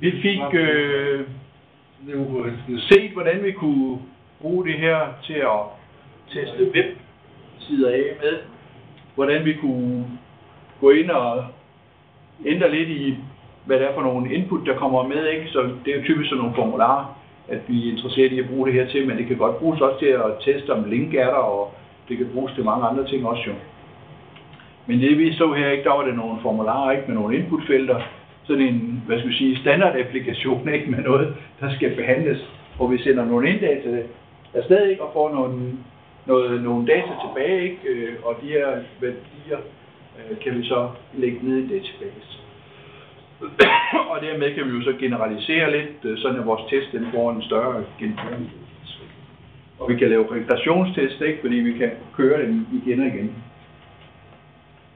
Vi fik set, hvordan vi kunne bruge det her til at teste websider af med. Hvordan vi kunne gå ind og ændre lidt i, hvad det er for nogle input, der kommer med, ikke? Så det er jo typisk sådan nogle formularer, at vi er interesseret i at bruge det her til, men det kan godt bruges også til at teste, om link er der, og det kan bruges til mange andre ting også jo. Men det vi så her, ikke, der var det nogle formularer, ikke, med nogle inputfelter, sådan en, hvad skal vi sige, standardapplikation, ikke, med noget, der skal behandles, hvor vi sender nogle inddata afsted, ikke, og får nogle data tilbage, ikke, og de her værdier kan vi så lægge ned i database. Og dermed kan vi jo så generalisere lidt, sådan at vores test den får en større generering. Og vi kan lave regressionstest, ikke, fordi vi kan køre dem igen og igen.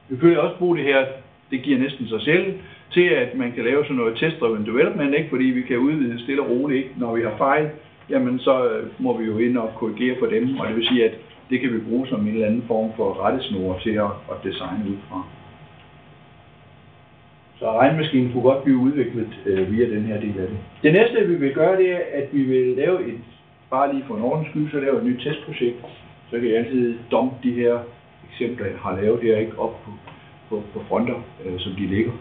Vi kan også bruge det her, det giver næsten sig selv, til at man kan lave sådan noget test-driven development, ikke, fordi vi kan udvide stille og roligt, ikke. Når vi har fejl, jamen så må vi jo ind og korrigere på dem, og det vil sige, at det kan vi bruge som en eller anden form for rettesnore til at designe ud fra. Så regnemaskinen kunne godt blive udviklet via den her del af det. Det næste vi vil gøre, det er, at vi vil lave et, bare lige for en ordens skyld, så lave et nyt testprojekt. Så kan jeg altid dumpe de her eksempler, jeg har lavet her, ikke, op på fronter, som de ligger.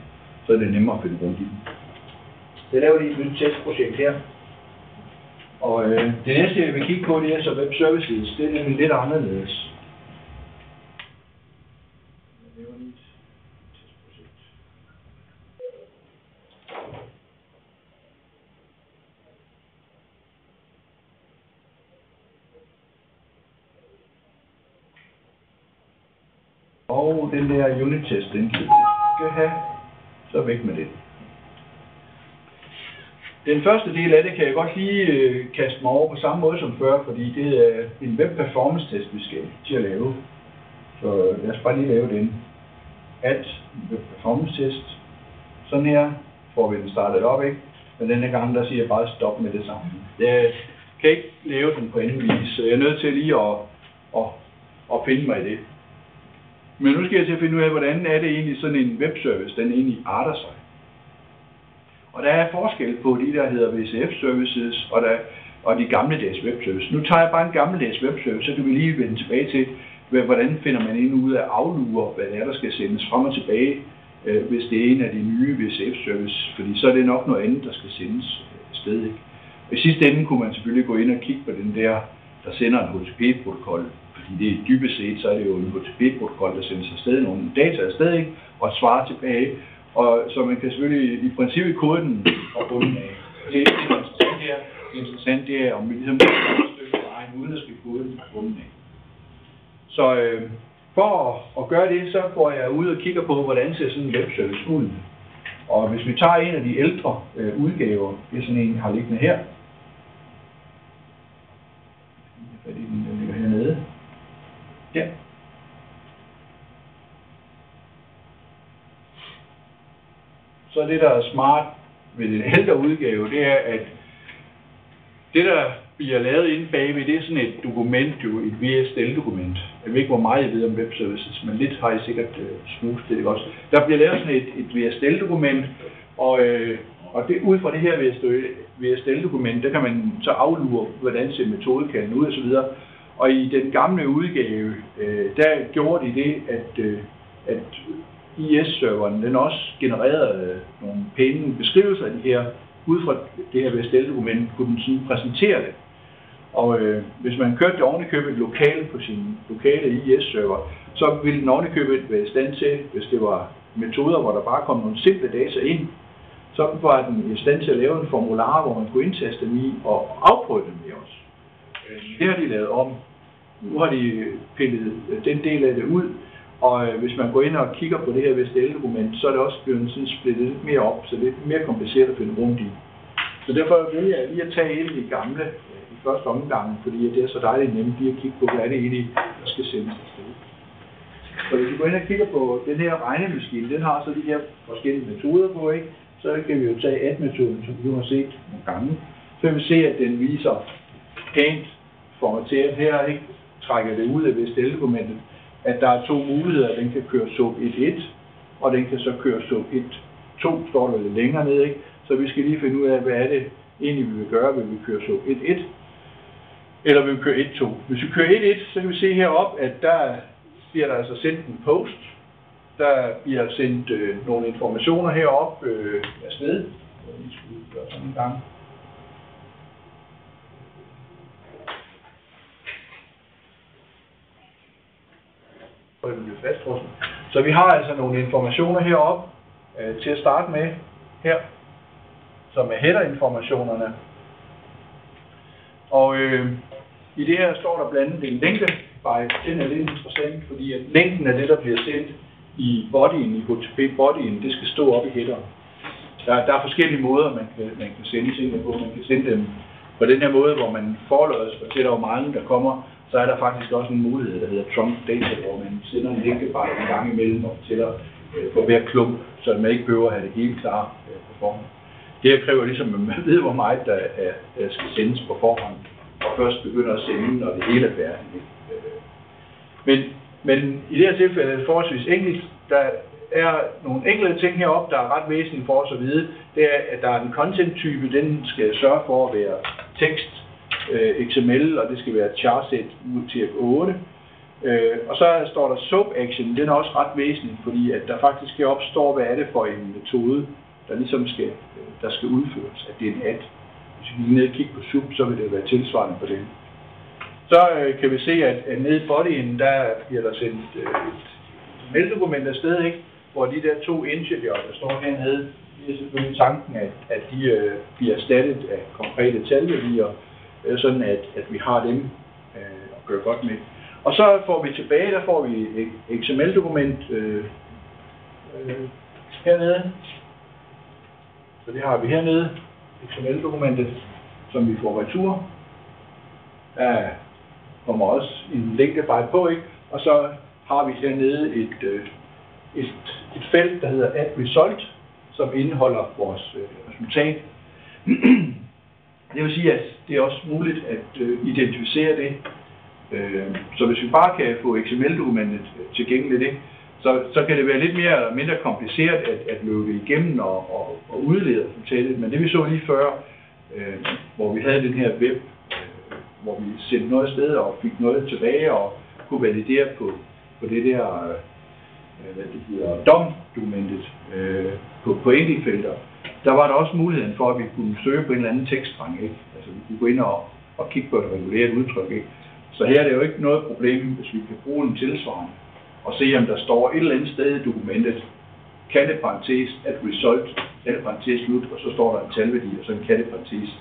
Så er det nemmere at finde rundt i dem. Så laver lige et nyt testprojekt her. Og det næste, jeg vil kigge på, det er så web services. Det er nemlig lidt anderledes. Jeg laver lige et testprojekt. Og den der unit-test, den skal have, så væk med det. Den første del af det kan jeg godt lige kaste mig over på samme måde som før, fordi det er en web performance test, vi skal til at lave. Så lad os bare lige lave den. Add web performance test. Sådan her får vi den startet op, ikke? Men denne gang, der siger jeg bare stop med det samme. Jeg kan ikke lave den på anden vis, så jeg er nødt til lige at finde mig i det. Men nu skal jeg til at finde ud af, hvordan er det egentlig sådan en webservice, den egentlig arter sig. Og der er forskel på de, der hedder VCF services og de gammeldags webservices. Nu tager jeg bare en gammeldags webservice, så kan vi lige vende tilbage til, hvordan finder man egentlig ud af afluer, hvad det er, der skal sendes frem og tilbage, hvis det er en af de nye VCF services, fordi så er det nok noget andet, der skal sendes afsted, ikke? Og i sidste ende kunne man selvfølgelig gå ind og kigge på den der sender en HTTP-protokol, fordi det dybest set, så er det jo en HTTP-protokol, der sendes afsted nogle data afsted, ikke? Og svarer tilbage. Og så man kan selvfølgelig i princippet kode den og bunden af. Det interessant er, om vi ligesom kan et stykke vejen, uden at skal kode den og bunden af. Så for at gøre det, så går jeg ud og kigger på, hvordan ser sådan en webservice ud. Og hvis vi tager en af de ældre udgaver, det er sådan en, jeg har liggende her. Den ligger hernede. Ja. Så det, der er smart ved den ældre udgave, det er, at det, der bliver lavet inde bagved, det er sådan et dokument, jo et VSDL-dokument. Jeg ved ikke, hvor meget jeg ved om webservices, men lidt har I sikkert snuset det, ikke også? Der bliver lavet sådan et VSDL-dokument, og det, ud fra det her VSDL-dokument, der kan man så aflure, hvordan ser metodekalden ud osv. Og i den gamle udgave, der gjorde de det, at IS-serveren, den også genererede nogle pæne beskrivelser af de her, ud fra det her VSDL-dokument, kunne den sådan præsentere det. Og hvis man kørte det ovenikøbet lokalt på sin lokale IS-server, så ville den ovenikøbet være i stand til, hvis det var metoder, hvor der bare kom nogle simple data ind, så var den i stand til at lave en formular, hvor man kunne indtaste dem i og afprøve dem med os. Det har de lavet om. Nu har de pillet den del af det ud, og hvis man går ind og kigger på det her VSDL-dokument, så er det også blevet sådan splittet lidt mere op, så det er mere kompliceret at finde rundt i. Så derfor vælger jeg lige at tage en af de gamle i første omgang, fordi det er så dejligt nemt lige at kigge på, hvad er det egentlig, der skal sendes afsted. Så hvis vi går ind og kigger på den her regnemaskine, den har så de her forskellige metoder på, ikke? Så kan vi jo tage add-metoden, som vi har set nogle gange. Så kan vi se, at den viser pænt formateret her, ikke? Trækker det ud af VSDL-dokumentet, at der er to muligheder. Den kan køre SOAP 1.1, og den kan så køre SOAP 1.2, står der lidt længere nede, ikke? Så vi skal lige finde ud af, hvad er det egentlig, vi vil gøre. Vil vi køre SOAP 1.1, eller vil vi køre 1.2? Hvis vi kører 1.1, så kan vi se heroppe, at der bliver der altså sendt en post. Der bliver sendt nogle informationer heroppe afsted. Jeg lige skulle gøre sådan en gang. Så vi har altså nogle informationer heroppe til at starte med her, som er header-informationerne. Og i det her står der blandt andet en længde. Den er lidt interessant, fordi at længden af det, der bliver sendt i bodyen, i HTTP-bodyen, det skal stå op i headeren. Der er forskellige måder, man kan sende tingene på. Man kan sende dem på den her måde, hvor man forløses, og til der er mange, der kommer, så er der faktisk også en mulighed, der hedder trunk data, hvor man sender en længdebyte en gang imellem og fortæller på hver klump, så man ikke behøver at have det hele klar på forhånd. Det her kræver ligesom, at man ved, hvor meget der skal sendes på forhånd, og først begynder at sende, når det hele er færdigt. Men i det her tilfælde er det forholdsvis enkelt. Der er nogle enkelte ting heroppe, der er ret væsentlige for os at vide. Det er, at der er en content-type, den skal sørge for at være tekst, XML, og det skal være charset UTF-8. Og så står der SOAP action, den er også ret væsentlig, fordi at der faktisk heroppe står, hvad er det for en metode, der ligesom skal udføres, at det er en add. Hvis vi ned og kigger på SOAP, så vil det være tilsvarende på den. Så kan vi se, at nede i bodyen, der bliver der sendt et maildokument afsted, ikke? Hvor de der to integers, der står hernede, det er selvfølgelig tanken, at de bliver erstattet af konkrete talværdier, sådan at vi har dem at gøre godt med. Og så får vi tilbage, der får vi et XML-dokument hernede. Så det har vi hernede, XML-dokumentet, som vi får retur. Der kommer også en længdebyte på, ikke? Og så har vi hernede et felt, der hedder add result, som indeholder vores resultat. Det vil sige, at det er også muligt at identificere det. Så hvis vi bare kan få XML-dokumentet tilgængeligt, ikke? Så kan det være lidt mere eller mindre kompliceret at løbe igennem og udlede resultatet. Men det vi så lige før, hvor vi havde den her web, hvor vi sendte noget afsted og fik noget tilbage og kunne validere på det der, hvad det hedder, DOM-dokumentet på enkeltfelter. Der var der også muligheden for, at vi kunne søge på en eller anden tekststrang, ikke? Altså vi kunne gå ind og kigge på et regulært udtryk, ikke? Så her er det jo ikke noget problem, hvis vi kan bruge en tilsvarende og se, om der står et eller andet sted i dokumentet, katteparentes at result, katteparentes slut, og så står der en talværdi, og så en katteparentes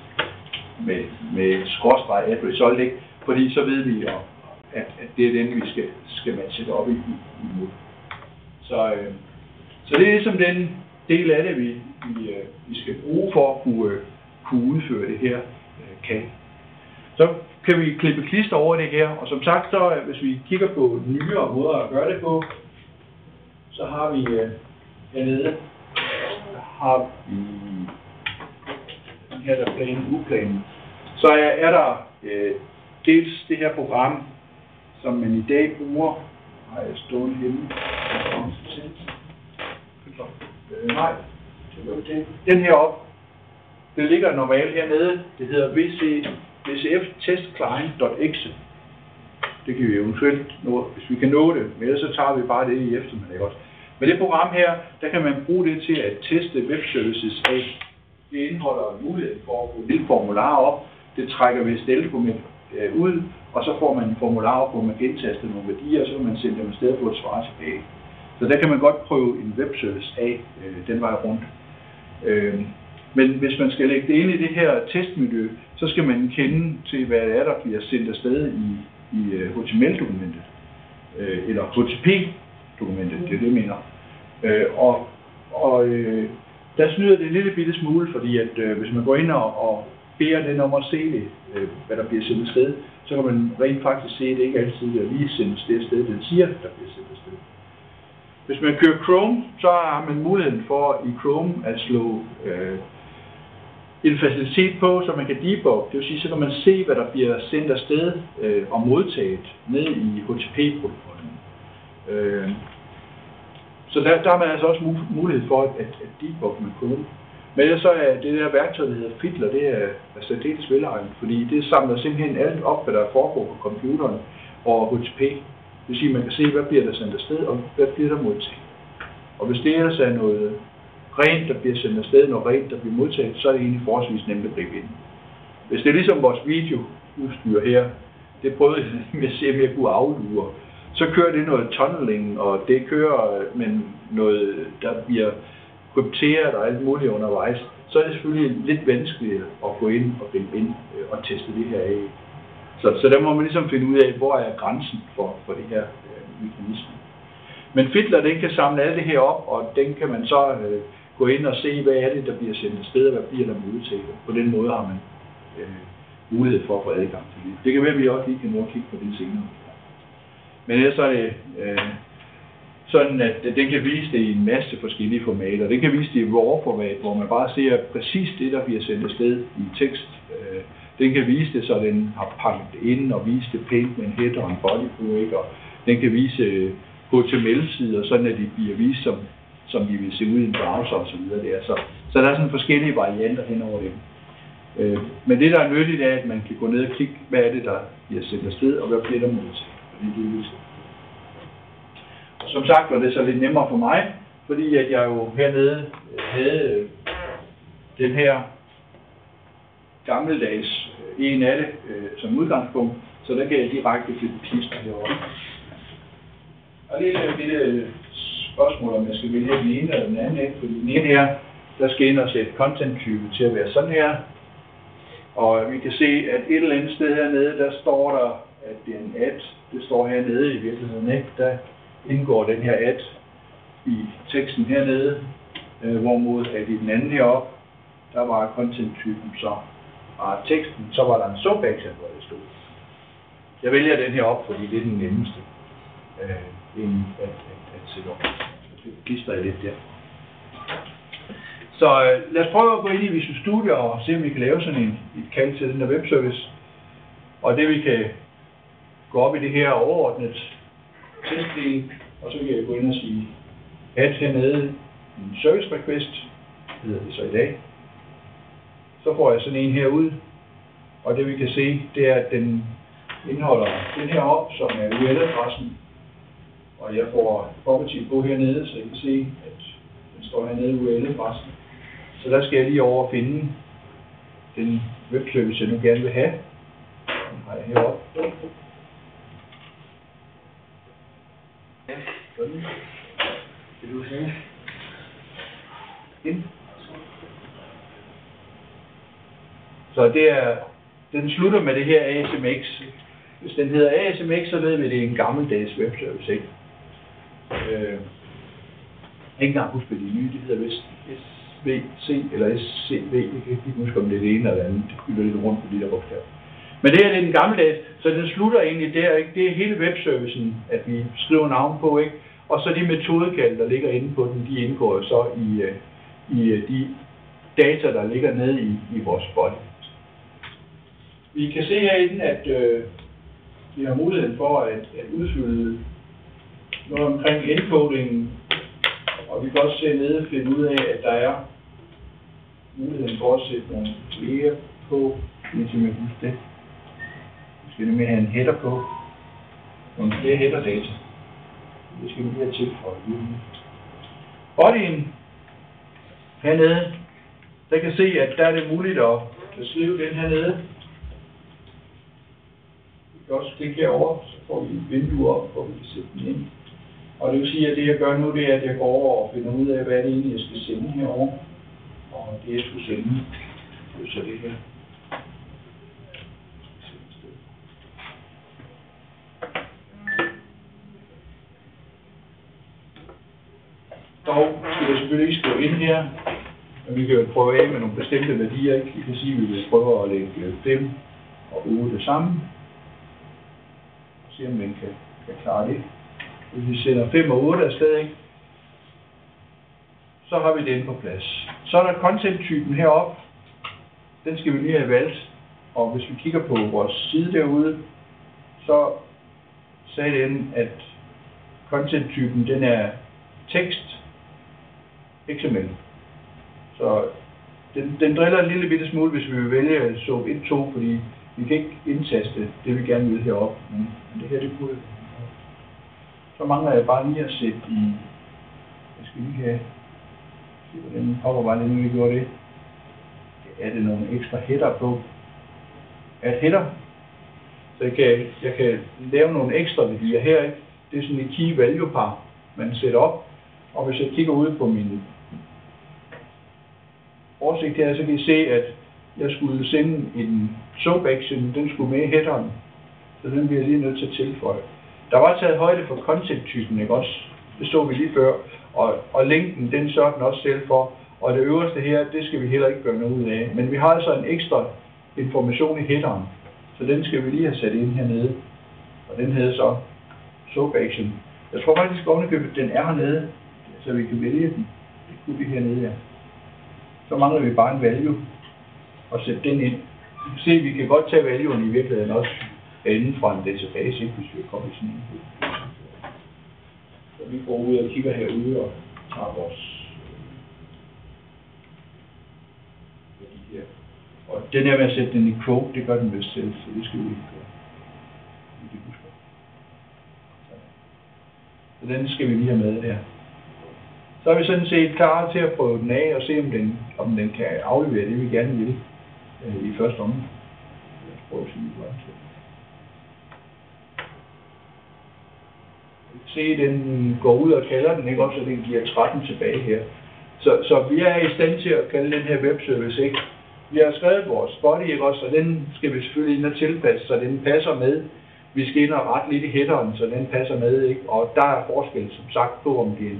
med skråstreg at result, ikke? Fordi så ved vi, at det er den, vi skal matche op imod. Så det er ligesom den del af det, vi skal bruge for at kunne udføre det her kan. Så kan vi klippe klister over det her, og som sagt, så hvis vi kigger på nyere måder at gøre det på, så har vi hernede, har vi den her der planen. Så er der dels det her program, som man i dag bruger, har jeg stående henne. Nej, den her op, det ligger normalt hernede, det hedder vcftestclient.exe. Det kan vi eventuelt nå, hvis vi kan nå det, men ellers så tager vi bare det i eftermiddag også. Men det program her, der kan man bruge det til at teste webservices af. Det indeholder mulighed for at få et lille formular op, det trækker VSTL-dokument ud, og så får man en formular op, hvor man gentaster nogle værdier, og så kan man sende dem afsted på et svar tilbage. Så der kan man godt prøve en webservice af den vej rundt. Men hvis man skal lægge det ind i det her testmiljø, så skal man kende til, hvad det er, der bliver sendt afsted i HTML-dokumentet. Eller HTTP-dokumentet, det er det, jeg mener. Der snyder det en lille bitte smule, fordi at hvis man går ind og beder den om at se det, hvad der bliver sendt afsted, så kan man rent faktisk se, at det ikke altid er lige sendt det afsted, den siger, der bliver sendt afsted. Hvis man kører Chrome, så har man muligheden for i Chrome at slå en facilitet på, så man kan debugge. Det vil sige, så kan man se, hvad der bliver sendt afsted og modtaget ned i HTTP-protokollen. Så der har man altså også mulighed for at debugge med Chrome. Men ellers så er det der værktøj, der hedder Fiddler, det er særdeles velegnet, fordi det samler simpelthen alt op, hvad der foregår på computeren og HTTP. Det vil sige, at man kan se, hvad bliver der sendt afsted, og hvad bliver der modtaget. Og hvis det ellers er noget rent, der bliver sendt afsted, noget rent, der bliver modtaget, så er det egentlig forholdsvis nemt at gribe ind. Hvis det er ligesom vores videoudstyr her, det prøvede jeg at se, om jeg kunne aflure. Så kører det noget tunneling, og det kører med noget, der bliver krypteret og alt muligt undervejs. Så er det selvfølgelig lidt vanskeligt at gå ind og gribe ind og teste det her af. Så der må man ligesom finde ud af, hvor er grænsen for det her mekanisme. Men Fiddler, den kan samle alt det her op, og den kan man så gå ind og se, hvad er det, der bliver sendt afsted, og hvad bliver der modtaget. På den måde har man mulighed for at få adgang til det. Det kan være, at vi også lige kan nå at kigge på det senere. Men ellers er det sådan, at den kan vise det i en masse forskellige formater. Den kan vise det i RAW-format, hvor man bare ser præcis det, der bliver sendt afsted i tekst. Den kan vise det, så den har pakket det ind og vise det pænt med en header og en body på, ikke? Og den kan vise HTML-sider, sådan at de bliver vist, som de vil se ud i en browser og så videre der. Så der er sådan forskellige varianter hen over dem. Men det, der er nyttigt, er, at man kan gå ned og kigge, hvad er det, der bliver sendt afsted, og hvad bliver der modtaget. Og som sagt var det så lidt nemmere for mig, fordi at jeg jo hernede havde den her gammeldags en af det som udgangspunkt, så der kan jeg direkte flytte klister herovre. Og lige et lille spørgsmål, om jeg skal vælge den ene eller den anden, fordi den ene her, der skal ind og sætte content-type til at være sådan her. Og vi kan se, at et eller andet sted hernede, der står der, at det er en ad. Det står hernede i virkeligheden, ikke? Der indgår den her ad i teksten hernede, hvorimod at i den anden heroppe, der var content-typen så og teksten, så var der en subaction, hvor det stod. Jeg vælger den her op, fordi det er den nemmeste at sætte op. Så klister jeg lidt der. Så lad os prøve at gå ind i Visual Studio og se, om vi kan lave sådan et kald til den her webservice. Og det vi kan gå op i det her overordnet testdel, og så kan jeg gå ind og sige add hernede en service request, hedder det så i dag. Så får jeg sådan en herud, og det vi kan se, det er, at den indeholder den her op, som er URL-adressen, og jeg får property på hernede, så jeg kan se, at den står hernede URL-adressen. Så der skal jeg lige over og finde den webservice, jeg nu gerne vil have. Den har jeg heroppe. Ja, sådan. Vil du have ind? Så det er, den slutter med det her ASMX. Hvis den hedder ASMX, så ved vi, at det er en gammeldags webservice, ikke? Ikke engang huske, hvad de nye, det hedder vist SVC eller SCV, jeg kan ikke huske, om det er det ene eller andet, det fylder lidt rundt på de der bogstaver. Men det her det er den gammeldags, så den slutter egentlig der, ikke? Det er hele webservicen, at vi skriver navn på, ikke? Og så de metodekald, der ligger inde på den, de indgår så i de data, der ligger nede i vores body. Vi kan se herinde, at vi har muligheden for at udfylde noget omkring encodingen, og vi kan også se nede og finde ud af, at der er muligheden for at sætte nogle flere på, indtil man husker det. Vi skal nemlig have en header på, nogle flere header-data. Det skal vi lige have tilføjet. Bodyen hernede, der kan se, at der er det muligt at skrive den hernede. Vi kan også klikke herover, så får vi et vindue op, hvor vi kan sætte den ind. Og det vil sige, at det jeg gør nu, det er, at jeg går over og finder ud af, hvad det egentlig jeg skal sende herover. Og det jeg skulle sende, det er så det her. Dog skal jeg selvfølgelig ikke skrive ind her, men vi kan jo prøve af med nogle bestemte værdier. Ikke? I kan sige, at vi vil prøve at lægge 5 og 8 sammen. Og se om man kan klare det. Hvis vi sender 5 og 8 afsted, ikke? Så har vi den på plads. Så er der content-typen heroppe. Den skal vi lige have valgt. Og hvis vi kigger på vores side derude, så sagde den, at content-typen den er tekst XML. Så den driller en lille bitte smule, hvis vi vil vælge SOAP 1, 2, fordi vi kan ikke indtaste det, vi gerne vil heroppe. Men det her, det burde. Så mangler jeg bare lige at sætte i... Jeg skal lige have... Se, hvordan hopper bare lige, nu vi gjorde det. Er det nogle ekstra header på? Add header. Så jeg kan lave nogle ekstra værdier her, ikke? Det er sådan et key value par, man sætter op. Og hvis jeg kigger ud på min oversigt her, så kan I se, at jeg skulle sende en SOAP action, den skulle med i headeren. Så den bliver jeg lige nødt til at tilføje. Der var taget højde for content-typen, ikke også? Det så vi lige før. Og linken, den sørger den også selv for. Og det øverste her, det skal vi heller ikke gøre noget ud af. Men vi har altså en ekstra information i headeren. Så den skal vi lige have sat ind hernede. Og den hedder så SOAP action. Jeg tror faktisk ovenikøbet, den er hernede, så vi kan vælge den. Det kunne vi hernede, ja. Så mangler vi bare en value og sætte den ind. Vi kan se, at vi kan godt tage valuen i virkeligheden også inden fra en database, ikke, hvis vi kommer i sådan en. Så vi går ud og kigger herude og tager vores værdi her. Og den her med at sætte den i quote, det gør den vist selv, så det skal vi ikke gøre. Det husker. Så den skal vi lige have med der. Så er vi sådan set klar til at prøve den af og se, om den kan aflevere det, vi gerne vil i første omgang. Jeg prøver at sige, hvordan det se, den går ud og kalder den, ikke også, så den giver 13 tilbage her. Så vi er i stand til at kalde den her webservice, ikke? Vi har skrevet vores body, ikke også, og den skal vi selvfølgelig ind og tilpasse, så den passer med. Vi skal ind og rette lidt i headeren, så den passer med, ikke? Og der er forskel, som sagt, på om det er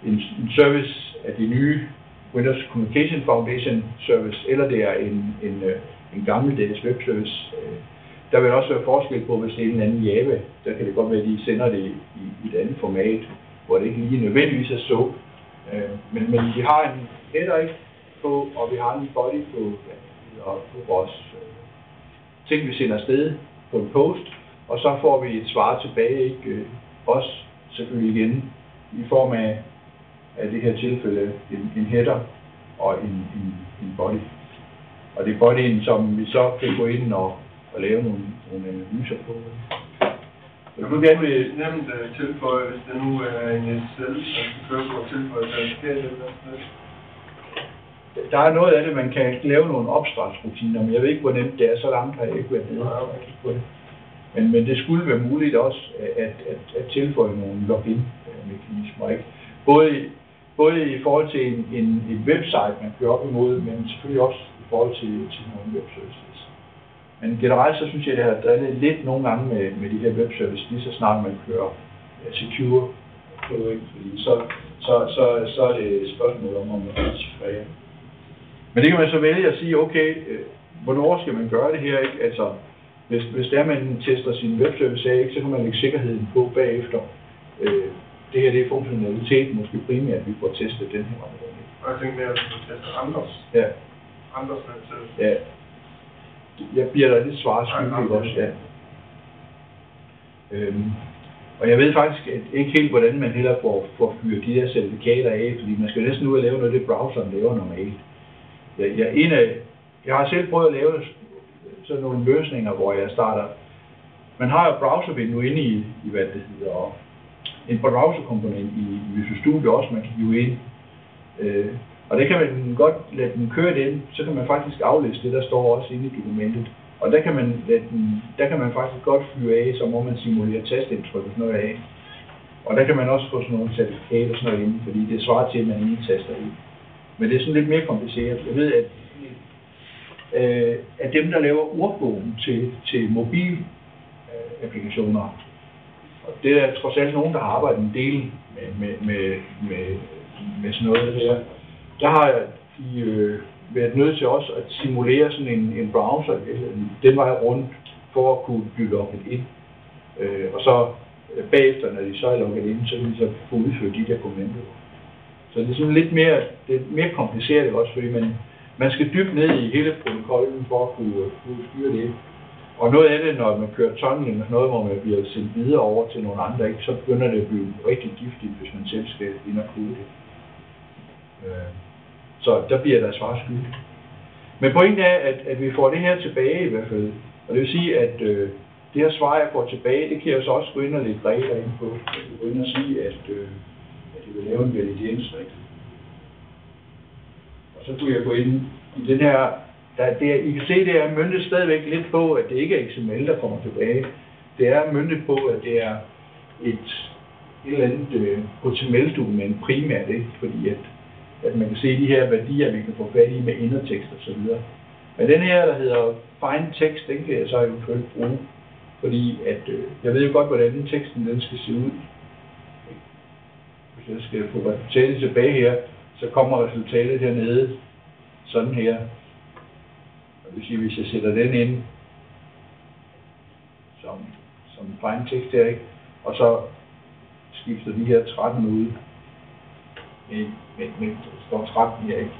en service af de nye Windows Communication Foundation service, eller det er en gammeldags webservice. Der vil også være forskel på, hvis det er en anden Java. Der kan det godt være, at de sender det i et andet format, hvor det ikke lige nødvendigvis er SOAP. Men vi har en header, ikke, på, og vi har en body på vores ting, vi sender afsted på en post, og så får vi et svar tilbage, ikke, også selvfølgelig igen i form af det her tilfælde en header og en body. Og det er bodyen, som vi så kan gå ind og lave nogle analyser på. Jeg kunne gerne nemt tilføje, hvis det nu er en SSL, der skal køre på at tilføje certifikat eller noget. Der er noget af det, man kan lave nogle opstartsrutiner, men jeg ved ikke, hvor nemt det er. Så langt har jeg ikke været nede og kigge på det. Men det skulle være muligt også at tilføje nogle login-mekanismer, ikke? Både i forhold til en website, man kører op imod, men selvfølgelig også i forhold til nogle webservices. Men generelt så synes jeg, at det har drillet lidt nogle gange med de her webservices, lige så snart man kører secure på, fordi så er det et spørgsmål om man kan cifrere. Men det kan man så vælge at sige, okay, hvornår skal man gøre det her, ikke? Altså, hvis det er, man tester sin webservice af, ikke, så kan man lægge sikkerheden på bagefter. Det her, det er funktionalitet, måske primært, at vi får testet den her område. Og jeg tænker mere, at vi får testet andres. Ja. Andres webservice. Ja. Jeg bliver der lidt svarskyldig også, ja. Og jeg ved faktisk ikke helt, hvordan man heller får fyret de der certifikater af, fordi man skal næsten ud og lave noget af det, browseren laver normalt. Jeg har selv prøvet at lave sådan nogle løsninger, hvor jeg starter. Man har jo browservindue inde i hvad det hedder, og en browserkomponent i Visual Studio også, man kan hive ind. Og det kan man godt lade den køre den, så kan man faktisk aflæse det, der står også inde i dokumentet. Og der kan man faktisk godt fyre af, så må man simulere tastindtryk og sådan noget af. Og der kan man også få sådan nogle certifikater og sådan noget inde, fordi det svarer til, at man indtaster i. Men det er sådan lidt mere kompliceret. Jeg ved, at dem, der laver ordbogen til mobil applikationer, og det er trods alt nogen, der har arbejdet en del med sådan noget der. Der har de været nødt til også at simulere sådan en browser den vej rundt for at kunne blive logget ind. Og så bagefter, når de så er logget ind, så kan de så få udført de der kommando. Så det er sådan lidt mere kompliceret også, fordi man skal dybt ned i hele protokollen for at kunne styre det. Og noget af det, når man kører tunneling og noget, hvor man bliver sendt videre over til nogle andre, ikke, så begynder det at blive rigtig giftigt, hvis man selv skal ind og kode det. Så der bliver der svar skyld. Men pointen er, at vi får det her tilbage i hvert fald. Og det vil sige, at det her svar, jeg får tilbage, det kan jeg så også gå ind og lægge regler ind på. Jeg kan gå ind og sige, at jeg vil lave en valideringsregel. Og så kunne jeg gå ind i den her... I kan se, det er møntet stadigvæk lidt på, at det ikke er XML, der kommer tilbage. Det er møntet på, at det er et eller andet HTML-dokument primært, ikke? Fordi at man kan se de her værdier, vi kan få fat i med indertekst og så videre. Men den her, der hedder find text, den kan jeg så eventuelt bruge, fordi at jeg ved jo godt, hvordan teksten den skal se ud. Hvis jeg skal få resultatet tilbage her, så kommer resultatet hernede sådan her. Det vil sige, hvis jeg sætter den ind som find text her, ikke? Og så skifter de her 13 ud med står 13 her, ikke?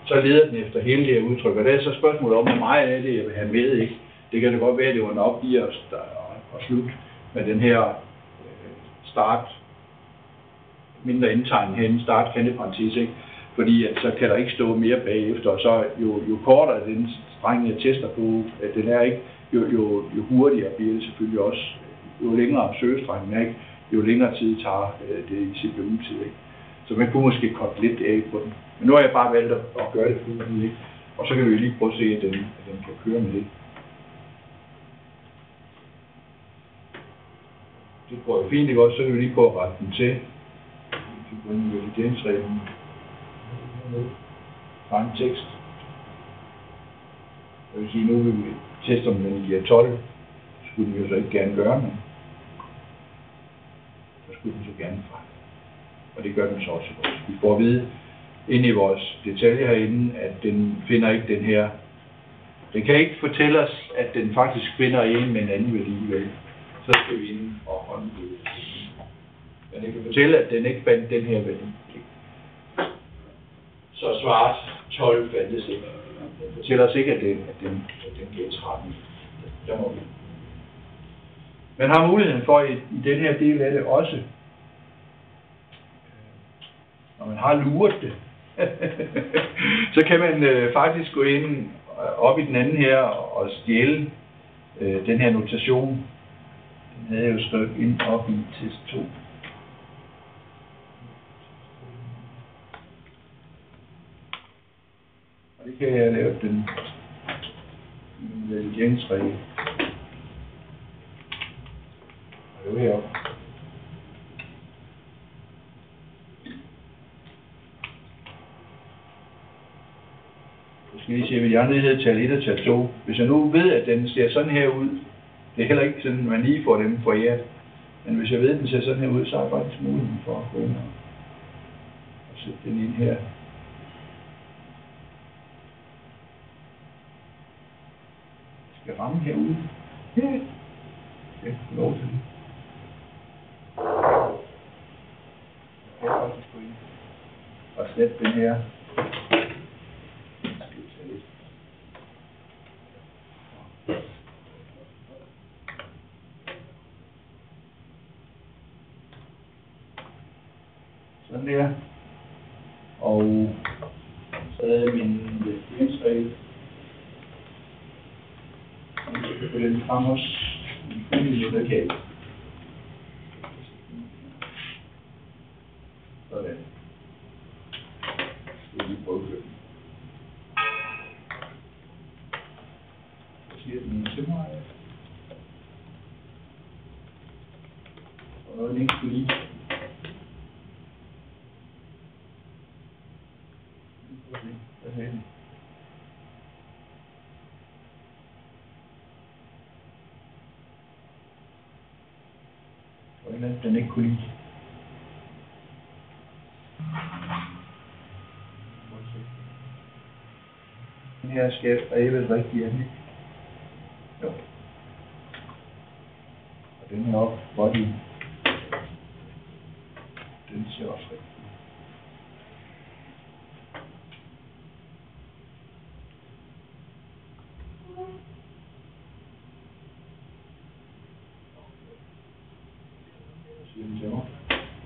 Så leder den efter hele det her udtryk, og det er så spørgsmålet om, hvor meget af det jeg vil have med, ikke? Det kan det godt være, at det var nok lige at slutte med den her start, mindre indtegn herinde, start kanteparentes, ikke? Fordi at så kan der ikke stå mere bagefter, og så jo kortere den streng, jeg tester på, at den er ikke, jo hurtigere bliver det selvfølgelig også. Jo længere søgestrengen er, ikke? Jo længere tid tager det i CPU-tid, ikke? Så man kunne måske kotte lidt af på den. Men nu har jeg bare valgt at gøre det fuldt, ikke? Og så kan vi lige prøve at se, at den kan køre med det. Det går jo fint, ikke også? Så kan vi lige prøve at rette den til. Vi kan gå ind i valideringsreglen. Find tekst. Jeg vil sige, nu vil vi teste, om den giver 12. Skulle den jo så ikke gerne gøre, men så skulle den så gerne fra. Og det gør den så også. Vi får at vide inde i vores detaljer herinde, at den finder ikke den her. Den kan ikke fortælle os, at den faktisk finder en med en anden værdi, vel? Så skal vi ind og håndhæve. Men den kan fortælle, at den ikke fandt den her værdi. Så svaret 12 fandtes ikke. Den fortæller os ikke, at den giver 13. Der må vi. Man har muligheden for i den her del af det også, når man har luret det, så kan man faktisk gå ind op i den anden her og stjæle den her notation. Den havde jeg jo skrevet ind op i test 2. Og det kan jeg lave den valideringsregel. Og det er heroppe. Jeg skal lige se, hvad de andre hedder, tal 1 og tal 2. Hvis jeg nu ved, at den ser sådan her ud, det er heller ikke sådan, at man lige får dem foræret. Men hvis jeg ved, at den ser sådan her ud, så har jeg faktisk muligheden for at gå ind og sætte den ind her. Jeg skal ramme herude. Ja. Jeg kan lov til det. Jeg kan faktisk gå ind og slette den her. Sådan der. Og så lavede jeg min valideringsregel. Jeg kan få den frem også. Der kan. Sådan. Skal vi lige prøve at køre den. Så siger den til mig. Og noget den ikke skulle lide. Hvad sagde den? Hvordan den ikke kunne lide. Den her skal er vel rigtig af den, ikke? Jo. Og den her op, body. Den ser også rigtig.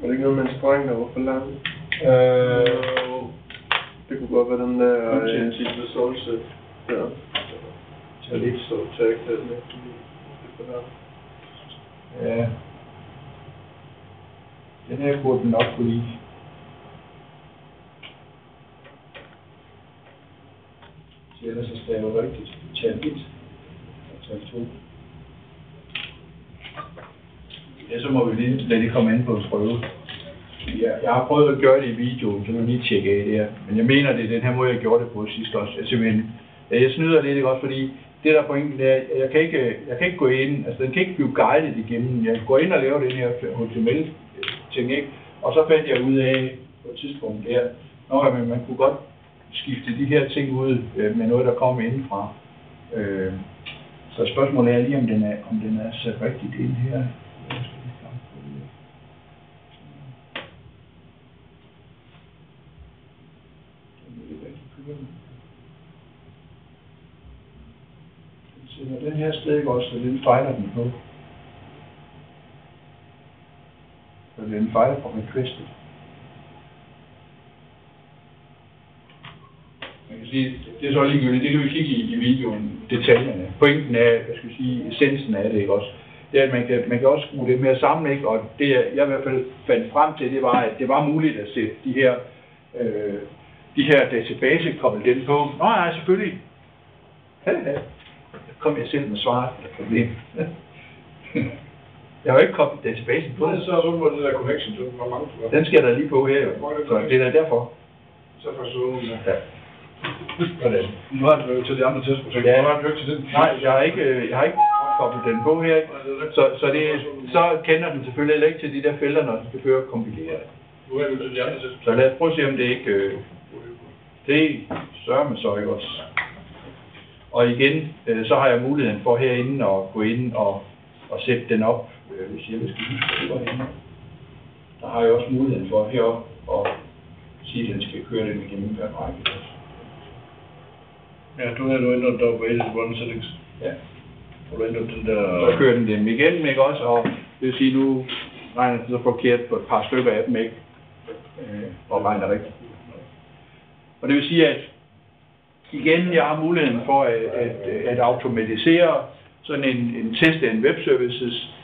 Var det ikke noget, man sprang, der var for langt? Det kunne godt være den der sidste solsæt. Ja. Så lidt så tag den med. Ja. Den her burde den nok kunne lide. Så ellers så staver rigtigt. Tal 1 og tal 2. Ja, så må vi lige lade det komme ind på en prøve. Jeg har prøvet at gøre det i videoen, så må lige tjekke af det her. Men jeg mener, det er den her måde, jeg gjorde det på sidst også. Jeg snyder lidt, ikke også, fordi det der pointen er, jeg kan ikke gå ind, altså den kan ikke blive guidet igennem. Jeg går ind og laver den her HTML-ting, ikke? Og så fandt jeg ud af på et tidspunkt der, men man kunne godt skifte de her ting ud med noget, der kommer indenfra. Så spørgsmålet er lige, om den er sat rigtigt ind her. Den her sted ikke også, så den fejler den på. Så den fejler på requestet. Man kan sige, det er så ligegyldigt, det kan vi kigge i videoen, detaljerne. Pointen er, essensen af det, ikke også? Det er, at man kan også skrue det mere sammen, ikke? Og det jeg i hvert fald fandt frem til, det var, at det var muligt at sætte de her database koblet den på. Nå nej, selvfølgelig. Kom jeg selv med svaret på det problem. Jeg har jo ikke koblet databasen på. Så var det der connection, så var mange for. Den skal der lige på her, så det er derfor. Så forsøger den. Ja. Hvordan? Nu har du jo til de andre testprojekter. Ja. Nu har du ikke til den. Nej, jeg har ikke koblet den på her. Så kender den selvfølgelig heller ikke til de der felter, når den skal føre kompilere. Nu har du til de andre testprojekter. Så lad os prøve at se, om det ikke... Det sørger man så ikke også. Og igen, så har jeg muligheden for herinde at gå ind og sætte den op, hvis jeg skal huske det herinde. Der har jeg også muligheden for heroppe at sige, at den skal køre den igennem per række. Ja, du har nu ændret der på Edit Settings. Ja. Og du ændret den der... Så kører den dem igennem, ikke også? Og det vil sige, nu regner den så forkert på et par stykker af dem, ikke? Og regner rigtigt. Og det vil sige, at igen, jeg har muligheden for at automatisere sådan en test af en webservices,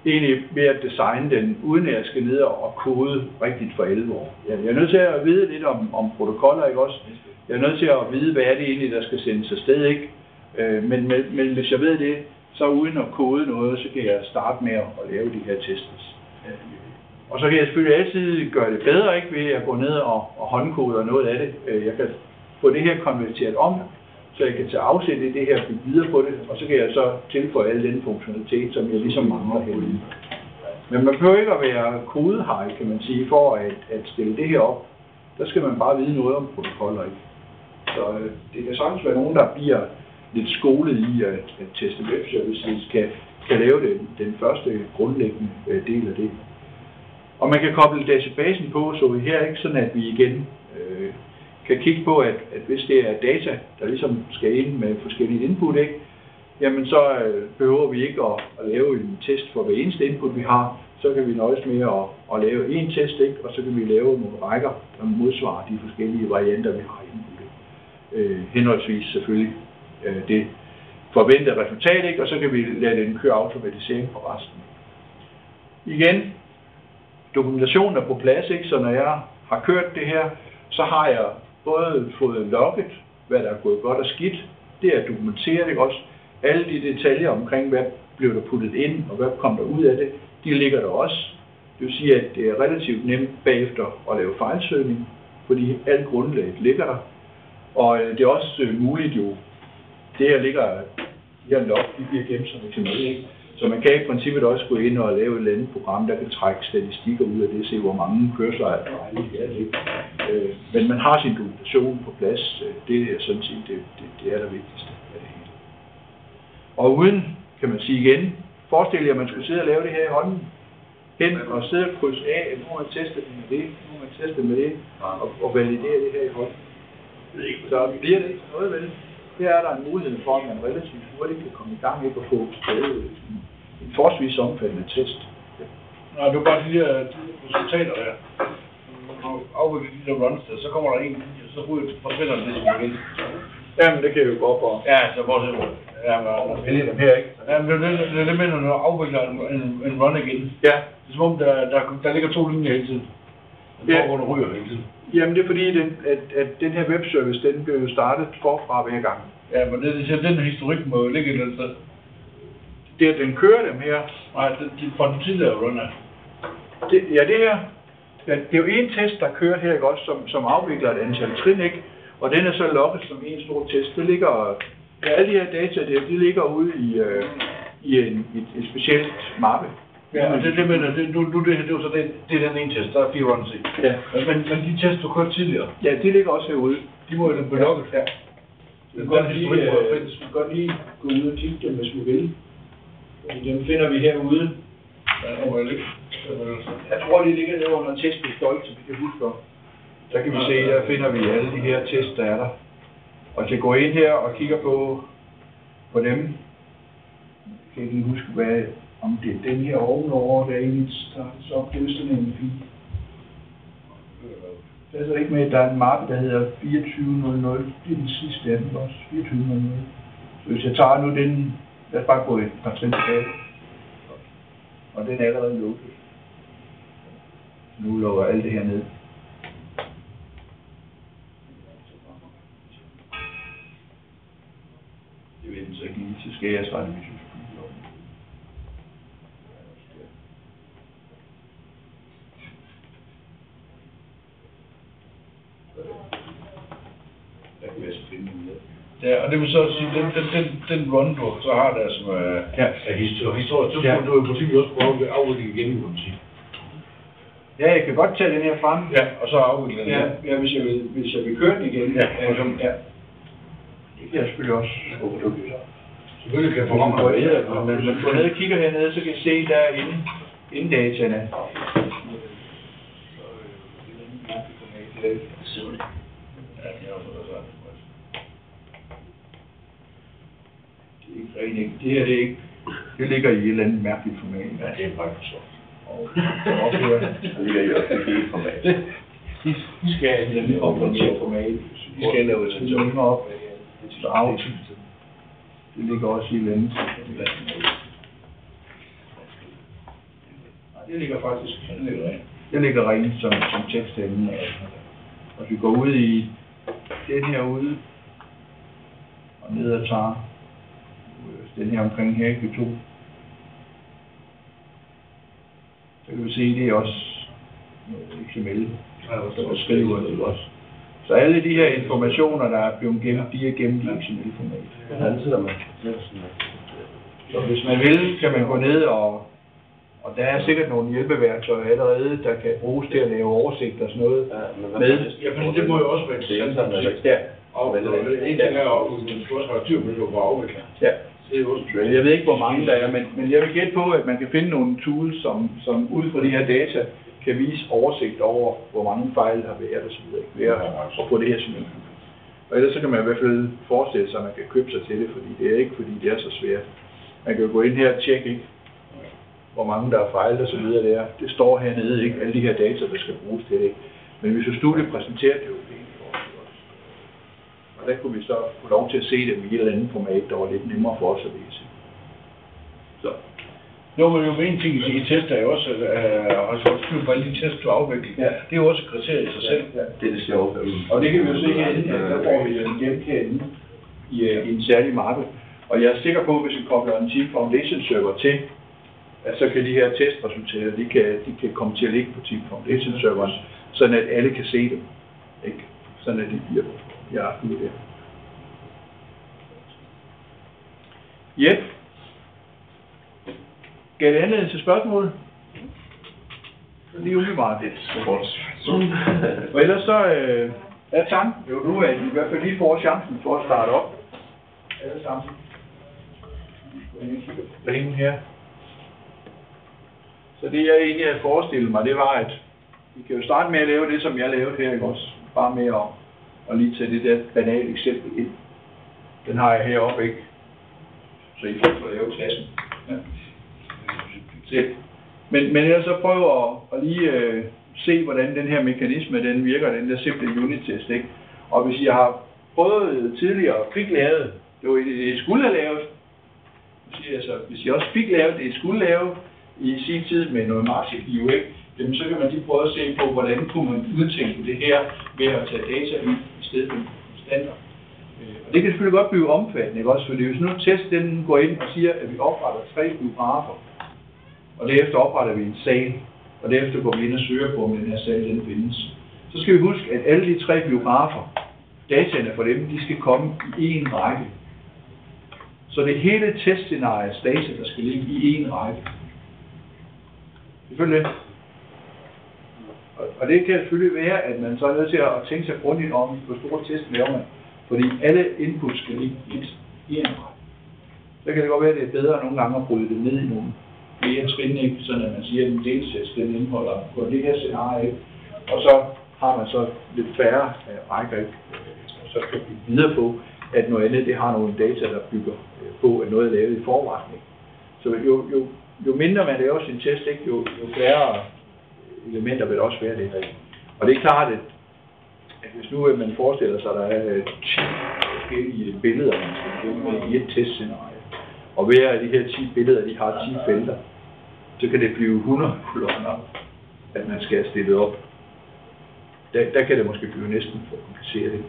egentlig ved at designe den, uden at jeg skal ned og kode rigtigt for alvor. Jeg er nødt til at vide lidt om protokoller, ikke også? Jeg er nødt til at vide, hvad er det egentlig, der skal sendes afsted, ikke? Men hvis jeg ved det, så uden at kode noget, så kan jeg starte med at lave de her tests. Og så kan jeg selvfølgelig altid gøre det bedre, ikke, ved at gå ned og håndkode noget af det. Jeg kan få det her konverteret om, så jeg kan tage afsæt i det her og bygge videre på det, og så kan jeg så tilføje al den funktionalitet, som jeg ligesom mangler herinde. Men man behøver ikke at være kodehej, kan man sige, for at stille det her op. Der skal man bare vide noget om protokoller, ikke? Så det kan sagtens være nogen, der bliver lidt skolet i at teste webservices, kan lave den første grundlæggende del af det. Og man kan koble databasen på, så vi her ikke sådan, at vi igen kan kigge på, at hvis det er data, der ligesom skal ind med forskellige input, ikke? Jamen så behøver vi ikke at lave en test for hver eneste input, vi har. Så kan vi nøjes med at lave en test, ikke? Og så kan vi lave nogle rækker, der modsvarer de forskellige varianter, vi har i input. Henholdsvis selvfølgelig det forventede resultat, ikke? Og så kan vi lade den køre automatisering på resten. Igen, dokumentationen er på plads, ikke? Så når jeg har kørt det her, så har jeg både fået logget, hvad der er gået godt og skidt. Det er dokumenteret, ikke også? Alle de detaljer omkring, hvad blev der puttet ind, og hvad kom der ud af det, de ligger der også. Det vil sige, at det er relativt nemt bagefter at lave fejlsøgning, fordi alt grundlaget ligger der. Og det er også muligt jo, det her ligger, de her log, de bliver gemt som XML, ikke? Så man kan i princippet også gå ind og lave et eller andet program, der kan trække statistikker ud af det, se hvor mange kørsler er der. Men man har sin dokumentation på plads, det er sådan set det er det vigtigste af det hele. Og uden, kan man sige igen, forestil jer, at man skulle sidde og lave det her i hånden, hen og sidde og krydse af, at nu har man testet det med det, nu har man testet med det, og validere det her i hånden. Så bliver det ikke noget vel. Her er der en mulighed for, at man relativt hurtigt kan komme i gang med at få en forholdsvis omfattende test. Nej, det er bare de her resultater her. afvikle de der runs der, så kommer der en, så forsvinder det igen. Jamen, det kan jeg jo gå op og... Ja, så bortset fra. Ja, men vælge dem her, ikke? Ja, men det er det med, når du afvikler en run igen. Ja. Det er som om, der ligger 2 linjer hele tiden. Den foregår, der ryger hele tiden. Jamen, det er fordi, at den her webservice, den bliver jo startet forfra hver gang. Ja, men den historik må jo ligge et eller andet sted. Det at den kører dem her... Nej, det fra den tidligere runner. Ja, det her... Ja, det er jo en test, der kører her, ikke også, som afvikler et antal trin, ikke? Og den er så logget som en stor test. Det ligger... Ja, alle de her data der, de ligger ude i et specielt mappe. Ja, og det mener, det er jo så det er den ene test, der er 4 runs i. Ja. Men de tests, du kørte tidligere, Ja, de ligger også herude. de må jo blive logget. Ja. Du kan godt lige gå ud og kigge dem, hvis du vil. Dem finder vi herude. Ja, hvor er det? Jeg tror, de ligger der under testhistorik, så vi kan huske om. Der kan vi se, der finder vi alle de her tests, der er der. Og til at gå ind her og kigger på dem, jeg kan ikke huske, om det er den her ovenover, der egentlig startes op. Det er sådan en fil. Der er så ikke med, at der er en mappe, der hedder 2400. Det er den sidste af den også, 2400. Så hvis jeg tager nu den, lad os bare gå et par trin tilbage. Og den er allerede lukket. Nu lukker alt det her ned. Det ved den så ikke lige, så skal jeg starte mit system. Der kan jeg så finde den med. Ja, og det vil så sige, den run, du så har der, som er historie, så får du jo på også prøve at afvikle igen, kan man sige. Ja, jeg kan godt tage den her frem. Ja, og så afvikle den her. Ja, hvis jeg vil køre den igen. Ja, ja. Det kan jeg selvfølgelig også. Selvfølgelig kan jeg få mig. Men hvis du ned og kigger hernede, så kan I se, der er inddataene. Det er ikke rent. Det her, det er ikke. Det ligger i et eller andet mærkeligt format. Ja, det er bare for så. Det ligger i også et format. De skal have et eller andet opdateret format. De skal lave et sådan op. Så aftydet. Det ligger også i et eller andet. Nej, det ligger faktisk. Det ligger rent som tekst herinde. Og vi går ud i den her ude og ned og tager den her omkring her, ikke 2. Så kan vi se, det er også XML, der skriver det også. Så alle de her informationer, der er blevet gemt, de er gemt i XML-format. Så hvis man vil, kan man gå ned, og der er sikkert nogle hjælpeværktøjer allerede, der kan bruges til at lave oversigt og sådan noget. Ja, men det må jo også være interessant. Ja. Og en ting er, at man skal også have styr på det, du får afviklet. Ja. Jeg ved ikke, hvor mange der er, men jeg vil gætte på, at man kan finde nogle tools, som ud fra de her data, kan vise oversigt over, hvor mange fejl der har været og så videre. Ved at få det her simpelthen. Og ellers så kan man i hvert fald forestille sig, at man kan købe sig til det, fordi det er ikke, fordi det er så svært. Man kan jo gå ind her og tjekke, ikke, hvor mange der er fejl og så videre der. Det står hernede, ikke, alle de her data, der skal bruges til det. Ikke? Men hvis studiet præsenterer det jo det. Og der kunne vi så få lov til at se dem i et eller andet format, der var lidt nemmere for os at læse. Så. Jo, men jo en ting i tester er jo også, at styr på alle de tests, du afvikler. Ja. Det er jo også et kriterie i sig selv. Ja. Det er det sjovt. Og det kan vi jo se herinde, at der får vi den gemt herinde i en særlig mappe. Og jeg er sikker på, at hvis vi kobler en Team Foundation server til, at så kan de her testresultater, de kan komme til at ligge på Team Foundation serveren, sådan at alle kan se dem. Ikke? Sådan at de bliver ud der. Yep. Gav det anledning til spørgsmål? Lige umiddelbart lidt. Og ellers så er tanken jo nu, at vi i hvert fald lige får chancen for at starte op. Alle sammen. Planen her. Så det jeg egentlig havde forestillet mig, det var, at vi kan jo starte med at lave det, som jeg lavede her, ikke også? Bare med at lige tage det der banale eksempel ind. Den har jeg heroppe, ikke? Så I får lave klassen. Ja. Men ellers så prøv at lige se, hvordan den her mekanisme, den virker, den der simple unit-test, ikke? Og hvis jeg har prøvet tidligere og fik lavet, det skulle have lavet, altså, hvis jeg også fik lavet det, skulle lave i sin tid med noget markedsgiv, ikke? Jamen, så kan man lige prøve at se på, hvordan kunne man udtænke det her ved at tage data ud i stedet for standard. Og det kan selvfølgelig godt blive omfattende, ikke også? Fordi hvis nu test den går ind og siger, at vi opretter 3 biografer, og derefter opretter vi en sal, og derefter går vi ind og søger på, om den her sal den findes. Så skal vi huske, at alle de 3 biografer, dataene for dem, de skal komme i en række. Så det er hele testscenariets data, der skal ligge i en række. Selvfølgelig. Og det kan selvfølgelig være, at man så er nødt til at tænke sig grundigt om, hvor store test laver man. Fordi alle inputs skal ligge i en række. Så kan det godt være, at det er bedre nogle gange at bryde det ned i nogle flere trin, ikke? Sådan at man siger, at en deltest den indeholder på det her scenarie, og så har man så lidt færre rækker, ikke? Og så kan vi videre på, at noget andet, det har nogle data, der bygger på, at noget er lavet i forvejen. Så jo mindre man laver sin test, ikke? Jo færre elementer vil også være det. Og det er klart, at hvis nu man forestiller sig, at der er 10 forskellige billeder, man skal gennem i et testscenarie, og hver af de her 10 billeder, de har 10 felter, så kan det blive 100 kolonner, at man skal stille op. Der kan det måske blive næsten for kompliceret.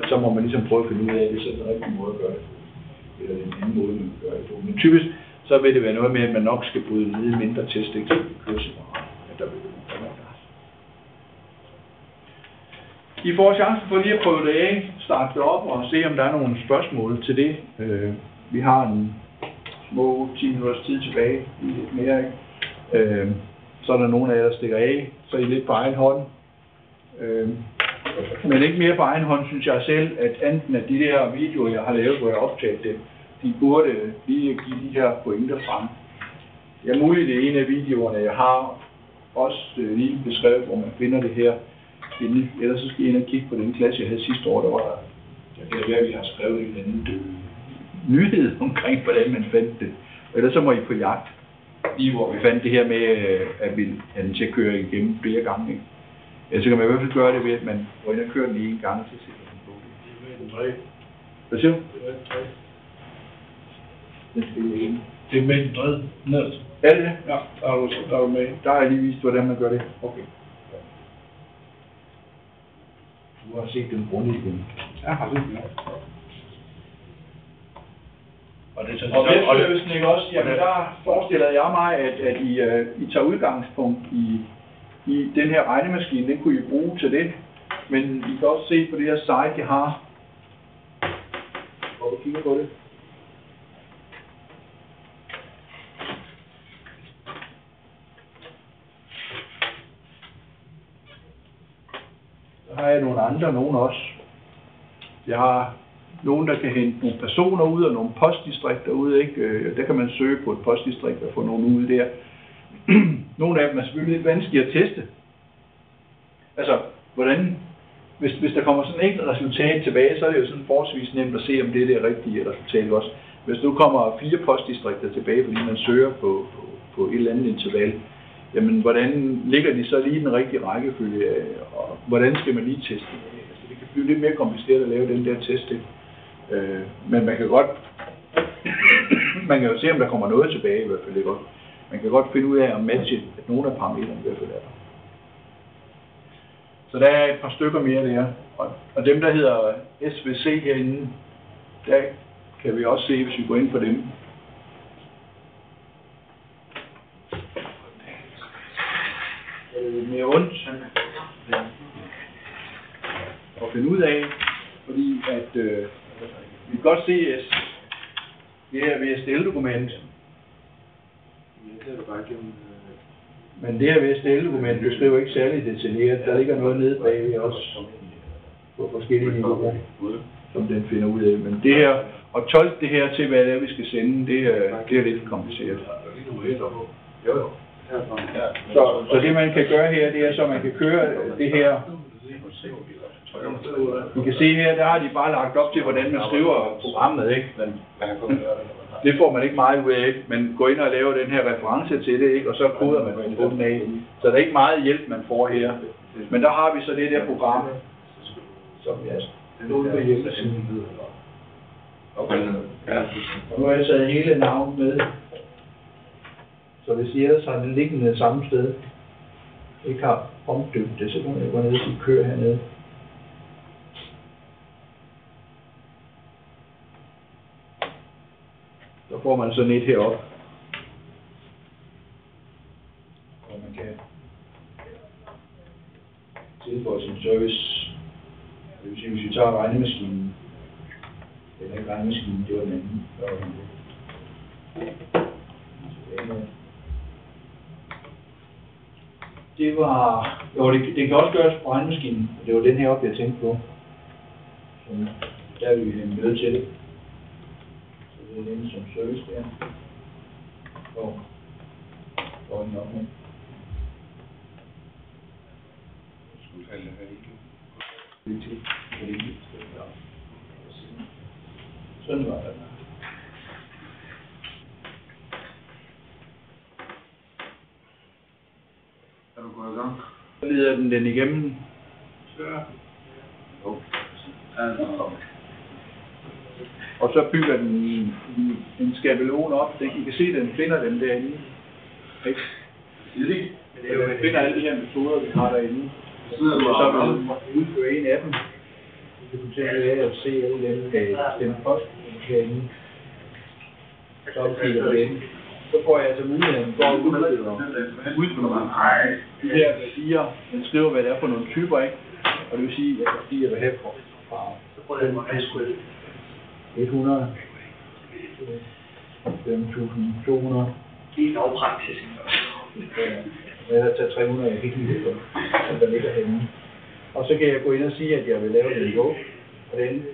Så må man ligesom prøve at finde ud af, at det er den rigtige måde at gøre det på, eller den anden måde, man gør det på. Men typisk, så vil det være noget med, at man nok skal bryde ned i mindre test, ikke? Så det kører separat, at der vil være gas. I får chancen for lige at prøve det af, starte det op og se, om der er nogle spørgsmål til det. Vi har en små 10 minutters tid tilbage, lidt mere, ikke? Så er der nogen af jer, der stikker af, så er I lidt på egen hånd. Men ikke mere på egen hånd, synes jeg selv, at enten af de der videoer, jeg har lavet, hvor jeg optaget dem, de burde lige give de her pointer frem. Det er muligt, det er en af videoerne, jeg har også lige beskrevet, hvor man finder det her. Ellers så skal I ind og kigge på den klasse, jeg havde sidste år, der kan være, at vi har skrevet en eller anden nyhed omkring, hvordan man fandt det. Og ellers så må I på jagt, lige hvor vi fandt det her med, at vi havde den til at køre igennem flere gange. Ikke? Ja, så kan man i hvert fald gøre det ved, at man går ind og kører den en gang, så sætter den på. Hvad siger du? Det er med den tredje nederst. Er det det? Ja, der er du med. Der har jeg lige vist, hvordan man gør det. Okay. Du har set den grundigt igen. Ja, har du det? Og webservicen, ikke også? Jamen, der forestiller jeg mig, at I tager udgangspunkt i den her regnemaskine. Den kunne I bruge til det. Men I kan også se på det her site, jeg har. Hvor du kigger på det. Så har jeg nogle andre, nogle også. Jeg har nogen, der kan hente nogle personer ud og nogle postdistrikter ud, ikke? Der kan man søge på et postdistrikt og få nogen ud der. Nogle af dem er selvfølgelig lidt vanskelige at teste. Altså, hvordan, hvis der kommer sådan et enkelt resultat tilbage, så er det jo sådan forholdsvis nemt at se, om det er det rigtige resultat også. Hvis nu kommer 4 postdistrikter tilbage, fordi man søger på et eller andet interval, jamen, hvordan ligger de så lige i den rigtige rækkefølge, og hvordan skal man lige teste det? Altså, det kan blive lidt mere kompliceret at lave den der test, ikke? Men man kan godt, man kan jo se, om der kommer noget tilbage i hvert fald, ikke? Man kan godt finde ud af at matche, at nogle af parametrene i hvert fald er der. Så der er et par stykker mere der, og dem der hedder SVC herinde, der kan vi også se, hvis vi går ind på dem. Mere ondt at finde ud af, fordi at vi kan godt se, at det her VSTL-dokument, men det her VSTL-dokument beskriver ikke særlig detaljeret. Der ligger noget nede bagved også på forskellige niveauer, som den finder ud af. Men det her, at tolke det her til, hvad det er, vi skal sende, det er lidt kompliceret. Så det man kan gøre her, det er så, man kan køre det her Du kan se her, der har de bare lagt op til, hvordan man skriver programmet, ikke? Men det får man ikke meget ud af, ikke? Man går ind og laver den her reference til det, ikke? Og så koder man fra bunden af. Så der er ikke meget hjælp, man får her. Men der har vi så det der program, som jeg stod med hjemmesiden. Okay. Og nu har jeg taget hele navnet med. Så hvis I ellers har det liggende samme sted, ikke har omdøbt det, så kan jeg gå ned og sige kør hernede. Så får man sådan et heroppe. Og man kan tilføje sin service. Det vil sige, hvis vi tager regnemaskinen, eller ikke regnemaskinen, det var den anden. Det var, jo det kan også gøres på regnemaskinen, og det var den her op, jeg tænkte på. Så der vil vi have med til det. Så det er den som service der. Og går den op med. Sådan var det. Er du gået i gang? Så leder den igennem. Og så bygger den en skabelon op. I kan se, at den finder dem derinde. Ikke? Den finder alle de her metoder, vi har derinde. Og så vil den udføre en af dem. Vi kan til at se alle dem, den post herinde. Så opgiver den. Så får jeg altså muligheden for at udføre de her værdier. Den skriver, hvad det er for nogle typer, ikke? Og det vil sige, at de jeg vil have fra 100, 5.200. Det er lavpraktisk. Jeg har taget 300, jeg kan ikke lide det, der ligger henne. Og så kan jeg gå ind og sige, at jeg vil lave det niveau. Og den,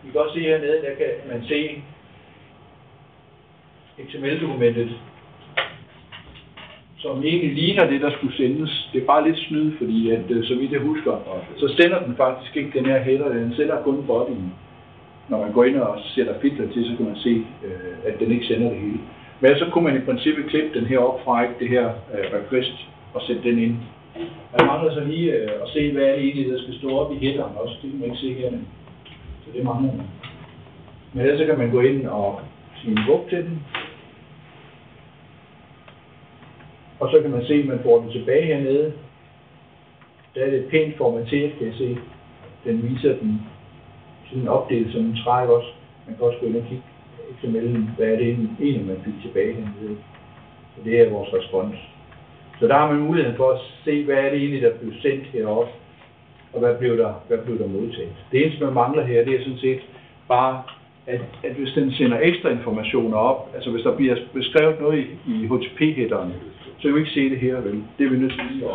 I kan også se hernede, der kan man se XML-dokumentet, som egentlig ligner det, der skulle sendes. Det er bare lidt snyd, fordi at, så vidt jeg husker, så sender den faktisk ikke den her header, den sender kun bodyen. Når man går ind og sætter filter til, så kan man se, at den ikke sender det hele. Men så kunne man i princippet klippe den her op fra det her request og sætte den ind. Man mangler så lige at se, hvad er det egentlig, der skal stå op i headeren også. Det kan man ikke se her. Så det mangler man. Men ellers så kan man gå ind og sige en bog til den. Og så kan man se, at man får den tilbage hernede. Der er det pænt formateret, kan jeg se. Den viser den sådan opdelt som en træk også. Man kan også gå ind og kigge XML'en, hvad er det egentlig, man fik tilbage hernede. Så det er vores respons. Så der har man muligheden for at se, hvad er det egentlig, der blev sendt heroppe, og hvad blev der modtaget. Det eneste, man mangler her, det er sådan set bare, at hvis den sender ekstra informationer op, altså hvis der bliver beskrevet noget i HTTP-headeren, så kan vi ikke se det her, vel? Det er vi nødt til lige at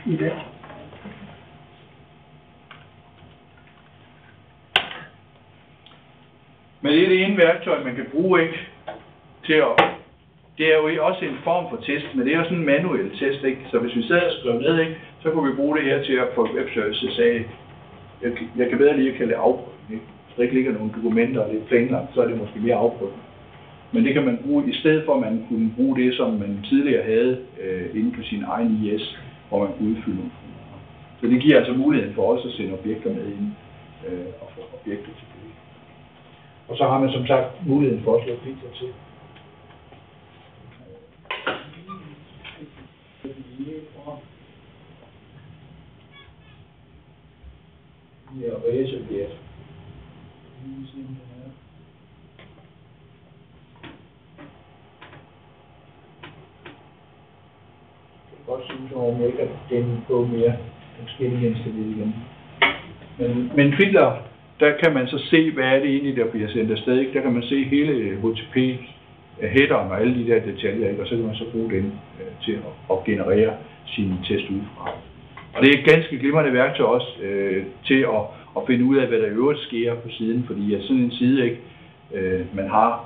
i det. Men det er det ene værktøj, man kan bruge, ikke? Til at... Det er jo også en form for test, men det er jo sådan en manuel test, ikke? Så hvis vi sad og skrev ned, ikke? Så kunne vi bruge det her til at få webservices af. Jeg kan bedre lige at kalde det afprøvning, ikke? Hvis der ikke ligger nogle dokumenter, og det er planlagt, så er det måske mere afprøvning. Men det kan man bruge, i stedet for at man kunne bruge det, som man tidligere havde inde på sin egen IS, hvor man kunne udfylde nogle funktioner. Så det giver altså muligheden for os at sende objekter med ind og få objekter tilbage. Og så har man som sagt muligheden for at slå filter til. Ja, og så bliver det. Godt synes, at man ikke kan den på mere forskellige indstillinger igen. Men filter, der kan man så se, hvad er det egentlig, der bliver sendt afsted. Ikke? Der kan man se hele HTTP-headeren og alle de der detaljer, ikke? Og så kan man så bruge den til at generere sine test udefra. Og det er et ganske glimrende værktøj også til at finde ud af, hvad der i øvrigt sker på siden, fordi at sådan en side, ikke, man har,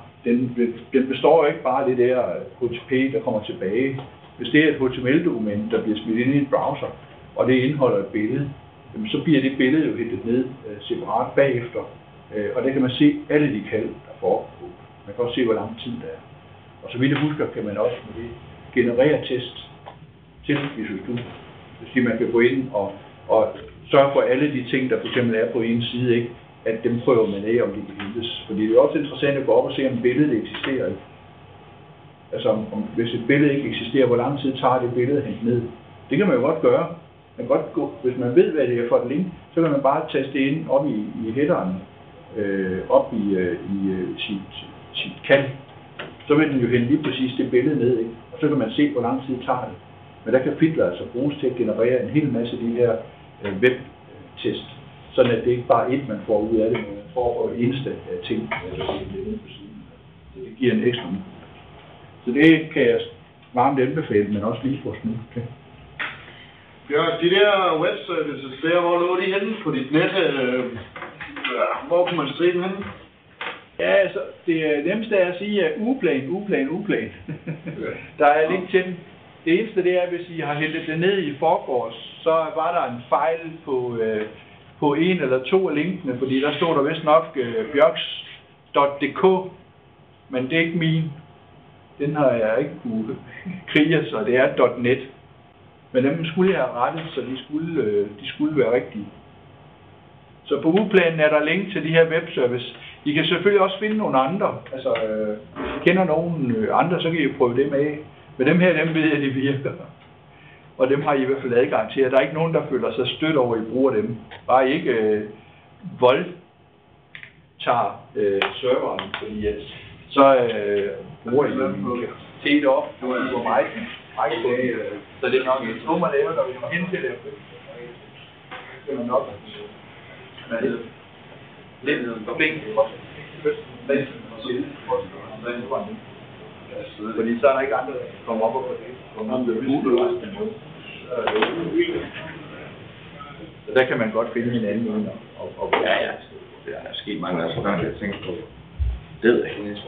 den består ikke bare af det der HTTP, der kommer tilbage. Hvis det er et HTML-dokument, der bliver smidt ind i en browser, og det indeholder et billede, så bliver det billede jo hentet ned separat bagefter, og der kan man se alle de kald, der foregår. Man kan også se, hvor lang tid der er. Og så vidt jeg husker, kan man også med det generere test til Visual Studio. Det vil sige, man kan gå ind og sørge for alle de ting, der for eksempel er på en side, ikke? At dem prøver man af, om de kan hentes. Fordi det er også interessant at gå op og se, om billedet eksisterer. Altså, hvis et billede ikke eksisterer, hvor lang tid tager det billede at hente ned? Det kan man jo godt gøre. Man kan godt gå, hvis man ved, hvad det er for et link, så kan man bare taste det ind op i headeren, op i sit kald. Så vil den jo hente lige præcis det billede ned, ikke? Og så kan man se, hvor lang tid tager det. Men der kan Fiddler altså bruges til at generere en hel masse af de her webtest, sådan at det ikke bare er et, man får ud af det, men man får eneste ting, så det giver en ekstra. Så det kan jeg varmt anbefale, men også lige få snudt til. Bjørn, de der webservices der, hvor lå de henne på dit net? Hvor kunne man stride dem henne? Ja, altså, det nemmeste er at sige, at ugeplan. Der er link til den. Det eneste det er, hvis I har hentet det ned i forgårs, så var der en fejl på en eller to af linkene, fordi der stod der vist nok bjørks.dk, men det er ikke min. Den har jeg ikke kunne krige, så det er .net. Men dem skulle jeg have rettet, så de skulle være rigtige. Så på ugeplanen er der link til de her webservice. I kan selvfølgelig også finde nogle andre. Altså, hvis I kender nogle andre, så kan I prøve dem af. Men dem her, dem ved jeg, de virker. Og dem har I hvert fald adgang til. Der er ikke nogen, der føler sig stødt over, at I bruger dem. Bare I ikke voldtager serveren, fordi så bruger I kapacitet op. Det var for mig. Så det er nok et nummer lavet, når vi kommer hen til det. Det er nok lidt flink. Fordi så er der ikke andre, der kommer op og på det. Så der kan man godt finde hinanden uden at... Ja. Det er sket mange af så der jeg tænkt på. Det ved jeg ikke.